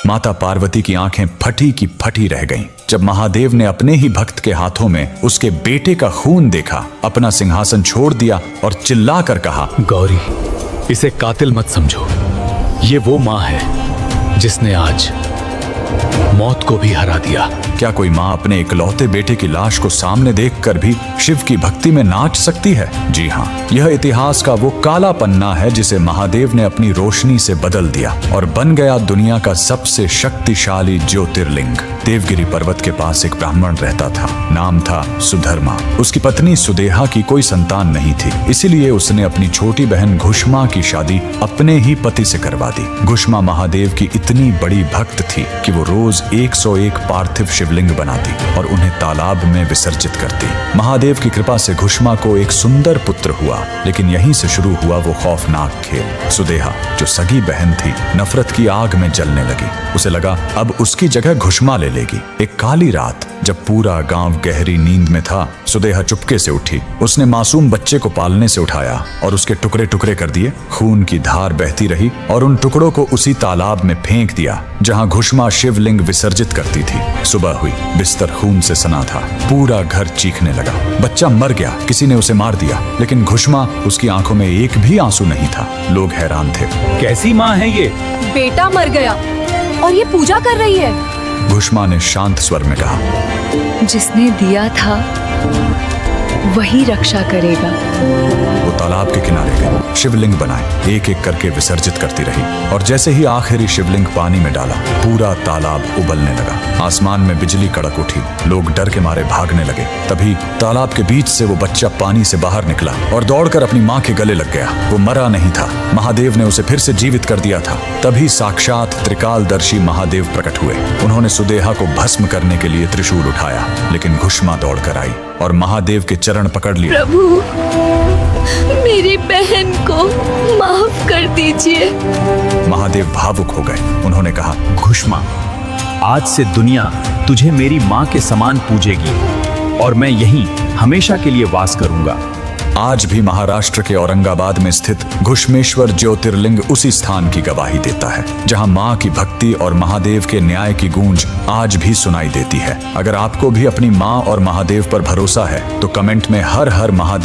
माता पार्वती की आंखें फटी की फटी रह गईं जब महादेव ने अपने ही भक्त के हाथों में उसके बेटे का खून देखा, अपना सिंहासन छोड़ दिया और चिल्लाकर कहा, गौरी, इसे कातिल मत समझो। ये वो माँ है जिसने आज मौत को भी हरा दिया। क्या कोई माँ अपने इकलौते बेटे की लाश को सामने देखकर भी शिव की भक्ति में नाच सकती है? जी हाँ, यह इतिहास का वो काला पन्ना है जिसे महादेव ने अपनी रोशनी से बदल दिया और बन गया दुनिया का सबसे शक्तिशाली ज्योतिर्लिंग। देवगिरी पर्वत के पास एक ब्राह्मण रहता था, नाम था सुधर्मा। उसकी पत्नी सुदेहा की कोई संतान नहीं थी, इसीलिए उसने अपनी छोटी बहन घुष्मा की शादी अपने ही पति से करवा दी। घुष्मा महादेव की इतनी बड़ी भक्त थी कि वो रोज 101 पार्थिव शिवलिंग बनाती और उन्हें तालाब में विसर्जित करती। महादेव की कृपा से घुष्मा को एक सुंदर पुत्र हुआ, लेकिन यहीं से शुरू हुआ वो खौफनाक खेल। सुदेहा, जो सगी बहन थी, नफरत की आग में जलने लगी। उसे लगा अब उसकी जगह घुष्मा ले लेगी। एक काली रात जब पूरा गांव गहरी नींद में था, सुदेहा चुपके से उठी। उसने मासूम बच्चे को पालने से उठाया और उसके टुकड़े टुकड़े कर दिए। खून की धार बहती रही और उन टुकड़ों को उसी तालाब में फेंक दिया जहां घुष्मा शिवलिंग विसर्जित करती थी। सुबह हुई, बिस्तर खून से सना था, पूरा घर चीखने लगा। बच्चा मर गया, किसी ने उसे मार दिया, लेकिन घुष्मा, उसकी आंखों में एक भी आंसू नहीं था। लोग हैरान थे। कैसी माँ है ये? बेटा मर गया और ये पूजा कर रही है। घुष्मा ने शांत स्वर में कहा, जिसने दिया था वही रक्षा करेगा। वो तालाब के किनारे गई, शिवलिंग बनाए, एक एक करके विसर्जित करती रही और जैसे ही आखिरी शिवलिंग पानी में डाला, पूरा तालाब उबलने लगा। आसमान में बिजली कड़क उठी, लोग डर के मारे भागने लगे। तभी तालाब के बीच से वो बच्चा पानी से बाहर निकला और दौड़कर अपनी माँ के गले लग गया। वो मरा नहीं था, महादेव ने उसे फिर से जीवित कर दिया था। तभी साक्षात त्रिकालदर्शी महादेव प्रकट हुए। उन्होंने सुदेहा को भस्म करने के लिए त्रिशूल उठाया, लेकिन घुष्मा दौड़कर आई और महादेव के चरण पकड़ लिए। प्रभु, मेरी बहन को माफ कर दीजिए। महादेव भावुक हो गए। उन्होंने कहा, घुष्मा, आज से दुनिया तुझे मेरी माँ के समान पूजेगी और मैं यहीं हमेशा के लिए वास करूंगा। आज भी महाराष्ट्र के औरंगाबाद में स्थित घुष्मेश्वर ज्योतिर्लिंग उसी स्थान की गवाही देता है जहां मां की भक्ति और महादेव के न्याय की गूंज आज भी सुनाई देती है। अगर आपको भी अपनी मां और महादेव पर भरोसा है तो कमेंट में हर हर महादेव